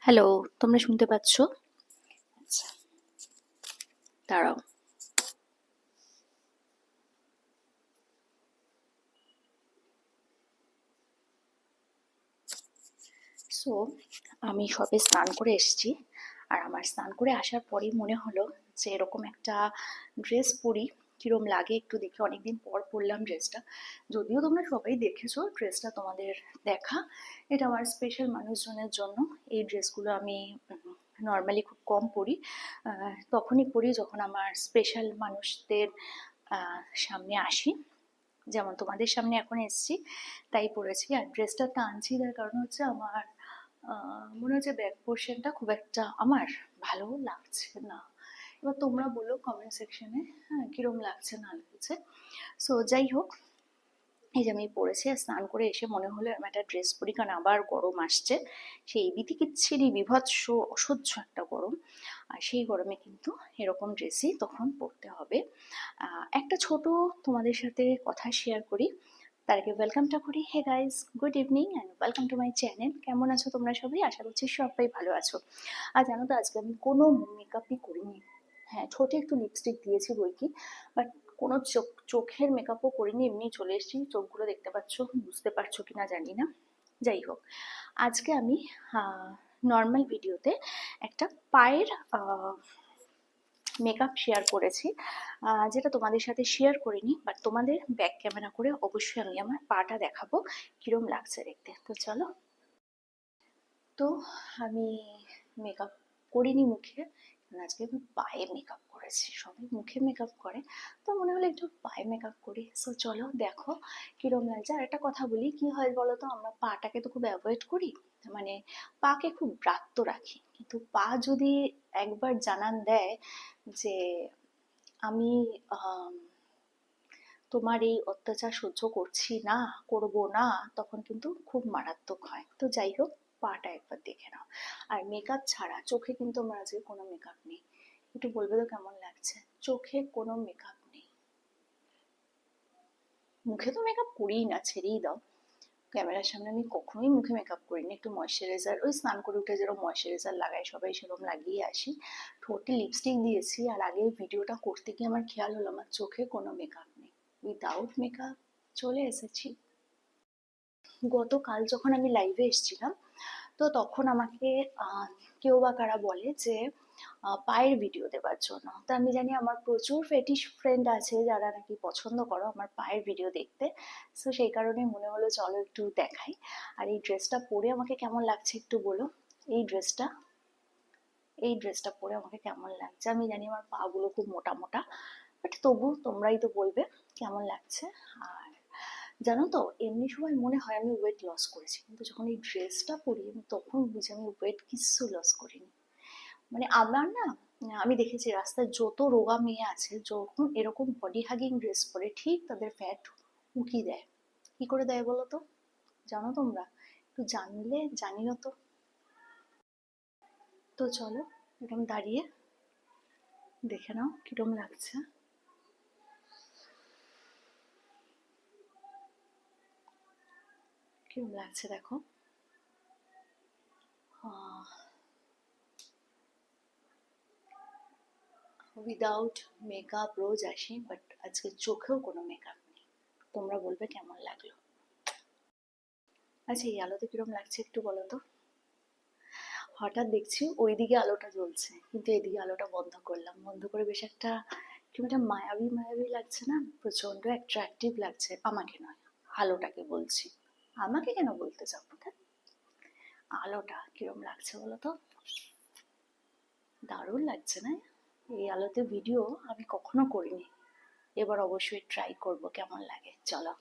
Hello, তোমরা শুনতে পাচ্ছ? আচ্ছা, দাঁড়াও। সো আমি সবে স্নান করে এসেছি, আর আমার স্নান করে আসার পরেই মনে হলো যে এরকম একটা ড্রেস পরি, কিরম লাগে একটু দেখি। অনেকদিন পর পরলাম ড্রেসটা। যদিও তোমরা সবাই দেখেছো ড্রেসটা, তোমাদের দেখা। এটা আমার স্পেশাল মানুষজনের জন্য। এই ড্রেসগুলো আমি নর্মালি খুব কম পরি। তখনই পরি যখন আমার স্পেশাল মানুষদের সামনে আসি, যেমন তোমাদের সামনে এখন এসেছি, তাই পরেছি। আর ড্রেসটা টানছি তার কারণ হচ্ছে আমার মনে হচ্ছে ব্যাক পোর্শনটা খুব একটা আমার ভালো লাগছে না। এবার তোমরা বলো কমেন্ট সেকশনে, হ্যাঁ, কিরম লাগছে না লাগছে। সো যাই হোক, এই যে আমি পরেছি, আর স্নান করে এসে মনে হলো আমি একটা ড্রেস পরি, কারণ আবার গরম আসছে। সেই বিতিকিচ্ছিরি বিভৎস অসহ্য একটা গরম। আর সেই গরমে কিন্তু এরকম ড্রেসই তখন পরতে হবে। একটা ছোট তোমাদের সাথে কথা শেয়ার করি, তার আগে ওয়েলকামটা করি। Hey guys, good evening and welcome to my channel. কেমন আছো তোমরা সবাই? আশা করছি সবাই ভালো আছো। আর জানো তো, আজকে আমি কোনো মেকআপই করিনি। হ্যাঁ, ঠোঁটে একটু লিপস্টিক দিয়েছি বই কি, বাট কোনো চোখের মেকআপও করিনি, এমনি চলে এসেছি। চোখগুলো দেখতে পাচ্ছ, বুঝতে পারছো কিনা জানি না। যাই হোক, আজকে আমি নর্মাল ভিডিওতে একটা পায়ের মেকআপ শেয়ার করেছি, যেটা তোমাদের সাথে শেয়ার করিনি, বাট তোমাদের ব্যাক ক্যামেরা করে অবশ্যই আমি আমার পাটা দেখাবো কিরম লাগছে দেখতে। তো চলো। তো আমি মেকআপ করিনি মুখে, আজকে আমি পায়ে মেকআপ করেছি। সবাই মুখে মেকআপ করে, তো মনে হলো একটু পায়ে মেকআপ করি। সো চলো দেখো কিরম লাগছে। আর একটা কথা বলি, কি হয় বলো তো, আমরা পাটাকে তো খুব অ্যাভয়েড করি, মানে পাকে খুব ব্রাত্য রাখি, কিন্তু পা যদি একবার জানান দেয় যে আমি তোমার এই অত্যাচার সহ্য করছি না, করব না, তখন কিন্তু খুব মারাত্মক হয়। তো যাই হোক, পাটা একবার দেখে নাও। আর মেকআপ ছাড়া চোখে কিন্তু আমার আজকে কোনো মেকআপ নেই। একটু বলবে তো কেমন লাগছে? চোখে কোনো মেকআপ নেই। মুখে তো মেকআপ করিই না, ছেড়েই দাও। ক্যামেরার সামনে আমি কখনোই মুখে মেকআপ করিনি। একটু ময়শ্চারাইজার, ওই স্নান করে উঠে যেরকম ময়শ্চারাইজার লাগাই সবাই, সেরকম লাগিয়ে আসি। ঠোঁটে লিপস্টিক দিয়েছি, আর আগে ভিডিওটা করতে গিয়ে আমার খেয়াল হলো আমার চোখে কোনো মেকআপ নেই। উইদাউট মেকআপ চলে এসেছি। গতকাল যখন আমি লাইভে এসেছিলাম, তো তখন আমাকে কেউ বা কারা বলে যে পায়ের ভিডিও দেওয়ার জন্য। তো আমি জানি আমার প্রচুর ফেটিশ ফ্রেন্ড আছে যারা নাকি পছন্দ করো আমার পায়ের ভিডিও দেখতে। সো সেই কারণে মনে হলো চলো একটু দেখাই। আর এই ড্রেসটা পরে আমাকে কেমন লাগছে একটু বলো। এই ড্রেসটা এই ড্রেসটা পরে আমাকে কেমন লাগছে? আমি জানি আমার পা গুলো খুব মোটা মোটা, বাট তবু তোমরাই তো বলবে কেমন লাগছে। আর জানো তো, এমনি সময় মনে হয় আমি ওয়েট লস করেছি, কিন্তু যখন এই ড্রেসটা পরি আমি তখন বুঝি আমি ওয়েট কিচ্ছু লস করিনি। মানে আমার না, আমি দেখেছি রাস্তায় যত রোগা মেয়ে আছে, যখন এরকম বডি হাগিং ড্রেস পরে ঠিক তাদের ফ্যাট উকিয়ে দেয়। কি করে দেয় বলো তো? জানো তোমরা? একটু জানলে জানিও তো। তো চলো এরকম দাঁড়িয়ে দেখে নাও কিরম লাগছে। কিরম লাগছে দেখো। উইদাউট মেকআপ রোজ আসি, বাট আজকে চোখেও কোনো মেকআপ নেই। তোমরা বলবে কেমন লাগলো। আচ্ছা, এই আলোতে কিরম লাগছে একটু বলো তো। হঠাৎ দেখছি ওইদিকে আলোটা জ্বলছে, কিন্তু এদিকে আলোটা বন্ধ করলাম। বন্ধ করে বেশ একটা কিরকম একটা মায়াবী মায়াবী লাগছে না? প্রচন্ড অ্যাট্রাকটিভ লাগছে। আমাকে নয়, আলোটাকে বলছি। আমাকে কেন বলতে যাবো? আলোটা কিরম লাগছে বলো তো। দারুণ লাগছে না? এই আলোতে ভিডিও আমি কখনো করিনি, এবার অবশ্যই ট্রাই করব কেমন লাগে। চলো।